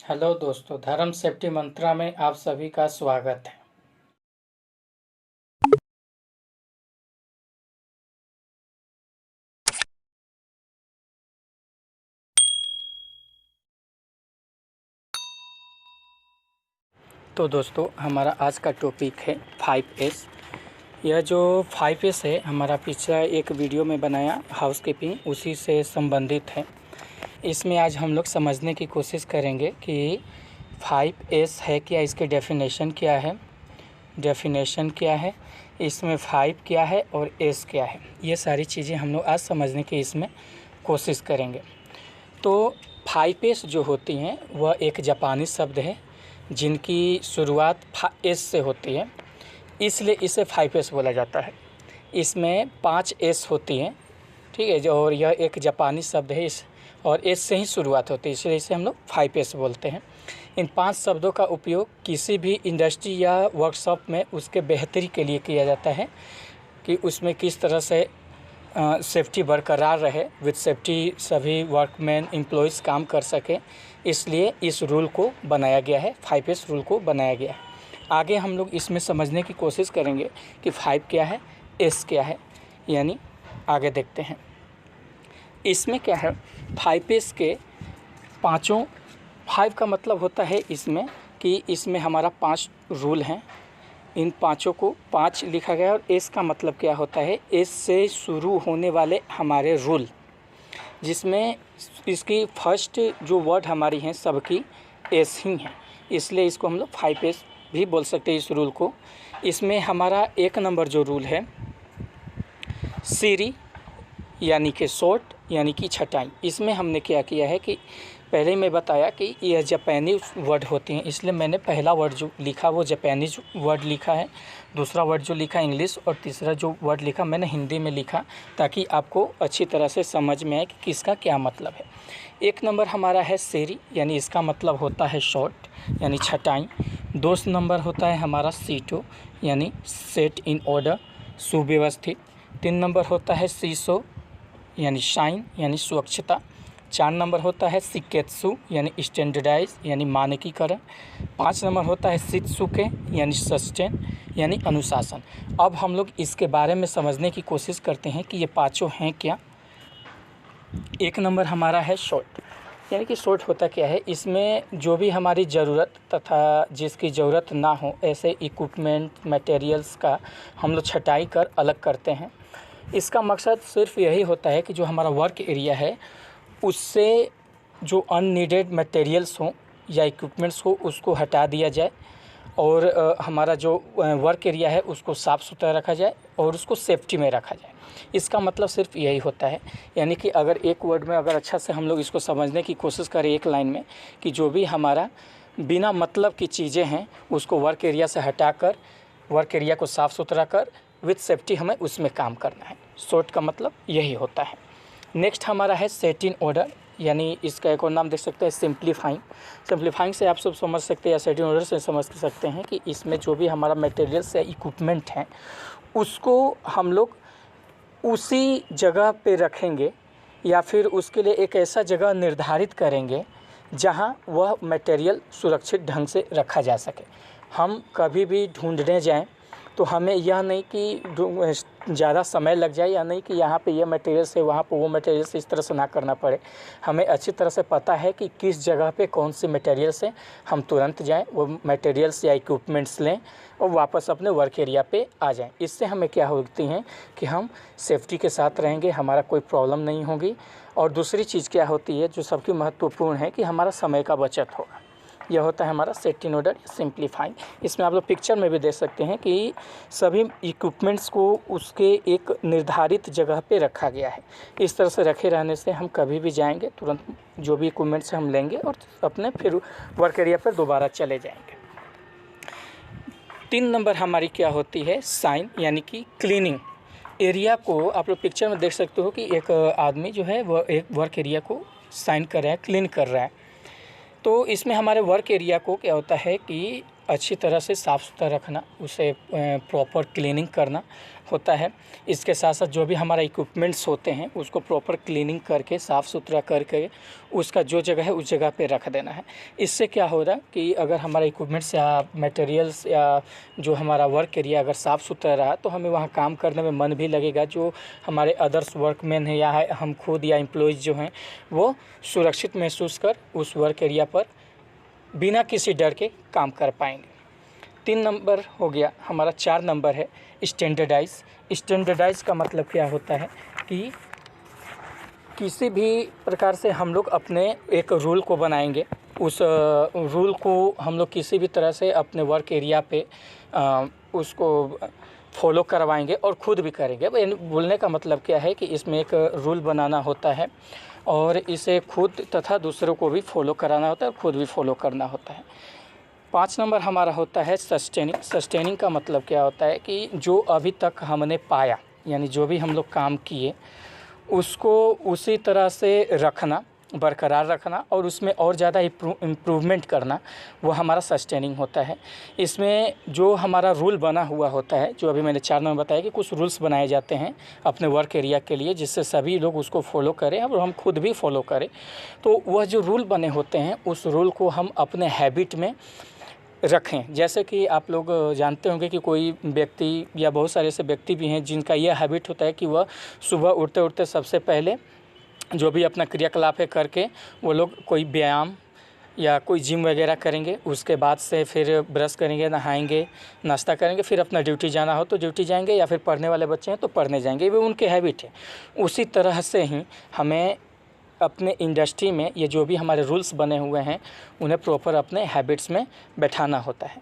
Hello दोस्तों, धर्म safety मंत्रा में आप सभी का स्वागत है। तो दोस्तों, हमारा आज का टॉपिक है 5S। यह जो 5S है, हमारा पिछला एक वीडियो में बनाया हाउसकीपिंग, उसी से संबंधित है। इसमें आज हम लोग समझने की कोशिश करेंगे कि 5S है क्या, इसके डेफिनेशन क्या है, इसमें 5 क्या है और S क्या है। ये सारी चीज़ें हम लोग आज समझने की इसमें कोशिश करेंगे। तो 5S जो होती हैं वह एक जापानी शब्द है जिनकी शुरुआत S से होती है, इसलिए इसे 5S बोला जाता है। इसमें 5 S होती हैं, ठीक है, और यह एक जापानी शब्द है और S से ही शुरुआत होती है, इसलिए इसे हम लोग 5S बोलते हैं। इन 5 शब्दों का उपयोग किसी भी इंडस्ट्री या वर्कशॉप में उसके बेहतरी के लिए किया जाता है कि उसमें किस तरह से सेफ्टी बरकरार रहे, विद सेफ्टी सभी वर्कमैन एम्प्लॉयज़ काम कर सकें, इसलिए इस रूल को बनाया गया है, 5S रूल को बनाया गया है। आगे हम लोग इसमें समझने की कोशिश करेंगे कि 5 क्या है, S क्या है, यानी आगे देखते हैं। इसमें क्या है, 5S के पाँचों 5 का मतलब होता है इसमें कि इसमें हमारा 5 रूल हैं। इन पाँचों को 5 लिखा गया और S का मतलब क्या होता है, S से शुरू होने वाले हमारे रूल, जिसमें इसकी फर्स्ट जो वर्ड हमारी हैं सबकी S ही हैं, इसलिए इसको हम लोग 5S भी बोल सकते हैं इस रूल को। इसमें हमारा 1 नंबर जो रूल है, सीरी यानी कि शॉर्ट यानी कि छटाई। इसमें हमने क्या किया है कि पहले मैं बताया कि यह जापानी वर्ड होते हैं, इसलिए मैंने पहला वर्ड जो लिखा वो जापानीज वर्ड लिखा है, दूसरा वर्ड जो लिखा इंग्लिश और तीसरा जो वर्ड लिखा मैंने हिंदी में लिखा, ताकि आपको अच्छी तरह से समझ में आए कि किसका क्या मतलब है। 1 नंबर हमारा है सेरी, यानी इसका मतलब होता है शॉर्ट यानी छटाई। 2 नंबर होता है हमारा सीटो, यानी सेट इन ऑर्डर, सुव्यवस्थित। 3 नंबर होता है सीसो, यानी शाइन यानी स्वच्छता। 4 नंबर होता है सिकेत्सु, यानी स्टैंडर्डाइज यानी मानकीकरण। 5 नंबर होता है शित्सुके, यानी सस्टेन यानी अनुशासन। अब हम लोग इसके बारे में समझने की कोशिश करते हैं कि ये पाँचों हैं क्या। 1 नंबर हमारा है शॉर्ट, यानी कि शॉर्ट होता क्या है, इसमें जो भी हमारी ज़रूरत तथा जिसकी ज़रूरत ना हो ऐसे इक्विपमेंट मटेरियल्स का हम लोग छटाई कर अलग करते हैं। इसका मकसद सिर्फ यही होता है कि जो हमारा वर्क एरिया है उससे जो अननीडेड मटेरियल्स हों या इक्विपमेंट्स हो उसको हटा दिया जाए और हमारा जो वर्क एरिया है उसको साफ़ सुथरा रखा जाए और उसको सेफ्टी में रखा जाए। इसका मतलब सिर्फ यही होता है। यानी कि अगर एक वर्ड में अगर अच्छा से हम लोग इसको समझने की कोशिश करें एक लाइन में, कि जो भी हमारा बिना मतलब की चीज़ें हैं उसको वर्क एरिया से हटाकर वर्क एरिया को साफ़ सुथरा कर विद सेफ्टी हमें उसमें काम करना है। शॉर्ट का मतलब यही होता है। नेक्स्ट हमारा है सेट इन ऑर्डर, यानी इसका एक और नाम देख सकते हैं सिंप्लीफाइंग से आप सब समझ सकते हैं या सेट इन ऑर्डर से समझ सकते हैं कि इसमें जो भी हमारा मटेरियल्स या इक्विपमेंट हैं उसको हम लोग उसी जगह पे रखेंगे या फिर उसके लिए एक ऐसा जगह निर्धारित करेंगे जहां वह मटेरियल सुरक्षित ढंग से रखा जा सके। हम कभी भी ढूंढने जाएं तो हमें यह नहीं कि ज़्यादा समय लग जाए, या नहीं कि यहाँ पे ये मटेरियल से वहाँ पे वो मटेरियल से इस तरह से ना करना पड़े। हमें अच्छी तरह से पता है कि किस जगह पे कौन सी मटेरियल से हम तुरंत जाएं, वो मटेरियल्स या इक्विपमेंट्स लें और वापस अपने वर्क एरिया पे आ जाएं। इससे हमें क्या होती हैं कि हम सेफ्टी के साथ रहेंगे, हमारा कोई प्रॉब्लम नहीं होगी। और दूसरी चीज़ क्या होती है जो सबकी महत्वपूर्ण है कि हमारा समय का बचत होगा। यह होता है हमारा सेट इन ऑर्डर सिंप्लीफाइंग। इसमें आप लोग पिक्चर में भी देख सकते हैं कि सभी इक्विपमेंट्स को उसके एक निर्धारित जगह पे रखा गया है। इस तरह से रखे रहने से हम कभी भी जाएंगे तुरंत जो भी इक्विपमेंट्स हम लेंगे और अपने फिर वर्क एरिया पर दोबारा चले जाएंगे। 3 नंबर हमारी क्या होती है, साइन, यानी कि क्लीनिंग एरिया को। आप लोग पिक्चर में देख सकते हो कि एक आदमी जो है वह एक वर्क एरिया को साइन कर रहा है, क्लीन कर रहा है। तो इसमें हमारे वर्क एरिया को क्या होता है कि अच्छी तरह से साफ़ सुथरा रखना, उसे प्रॉपर क्लीनिंग करना होता है। इसके साथ साथ जो भी हमारा इक्विपमेंट्स होते हैं उसको प्रॉपर क्लीनिंग करके साफ़ सुथरा करके उसका जो जगह है उस जगह पे रख देना है। इससे क्या हो रहा है कि अगर हमारा इक्विपमेंट्स या मटेरियल्स या जो हमारा वर्क एरिया अगर साफ़ सुथरा रहा तो हमें वहाँ काम करने में मन भी लगेगा। जो हमारे अदर्स वर्कमैन हैं या हम खुद या एम्प्लॉइज़ जो हैं वो सुरक्षित महसूस कर उस वर्क एरिया पर बिना किसी डर के काम कर पाएंगे। 3 नंबर हो गया हमारा। 4 नंबर है स्टैंडर्डाइज। स्टैंडर्डाइज का मतलब क्या होता है कि किसी भी प्रकार से हम लोग अपने एक रूल को बनाएंगे, उस रूल को हम लोग किसी भी तरह से अपने वर्क एरिया पे उसको फॉलो करवाएंगे और ख़ुद भी करेंगे। बोलने का मतलब क्या है कि इसमें एक रूल बनाना होता है और इसे खुद तथा दूसरों को भी फॉलो कराना होता है और ख़ुद भी फॉलो करना होता है। 5 नंबर हमारा होता है सस्टेनिंग। सस्टेनिंग का मतलब क्या होता है कि जो अभी तक हमने पाया यानी जो भी हम लोग काम किए उसको उसी तरह से रखना, बरकरार रखना और उसमें और ज़्यादा इम्प्रूवमेंट करना, वो हमारा सस्टेनिंग होता है। इसमें जो हमारा रूल बना हुआ होता है, जो अभी मैंने 4 नंबर बताया कि कुछ रूल्स बनाए जाते हैं अपने वर्क एरिया के लिए जिससे सभी लोग उसको फॉलो करें और हम खुद भी फॉलो करें। तो वह जो रूल बने होते हैं उस रूल को हम अपने हैबिट में रखें। जैसे कि आप लोग जानते होंगे कि कोई व्यक्ति या बहुत सारे ऐसे व्यक्ति भी हैं जिनका यह हैबिट होता है कि वह सुबह उठते उठते सबसे पहले जो भी अपना क्रियाकलाप है करके वो लोग कोई व्यायाम या कोई जिम वगैरह करेंगे। उसके बाद से फिर ब्रश करेंगे, नहाएंगे, नाश्ता करेंगे, फिर अपना ड्यूटी जाना हो तो ड्यूटी जाएंगे या फिर पढ़ने वाले बच्चे हैं तो पढ़ने जाएंगे। वो उनके हैबिट है। उसी तरह से ही हमें अपने इंडस्ट्री में ये जो भी हमारे रूल्स बने हुए हैं उन्हें प्रॉपर अपने हैबिट्स में बैठाना होता है।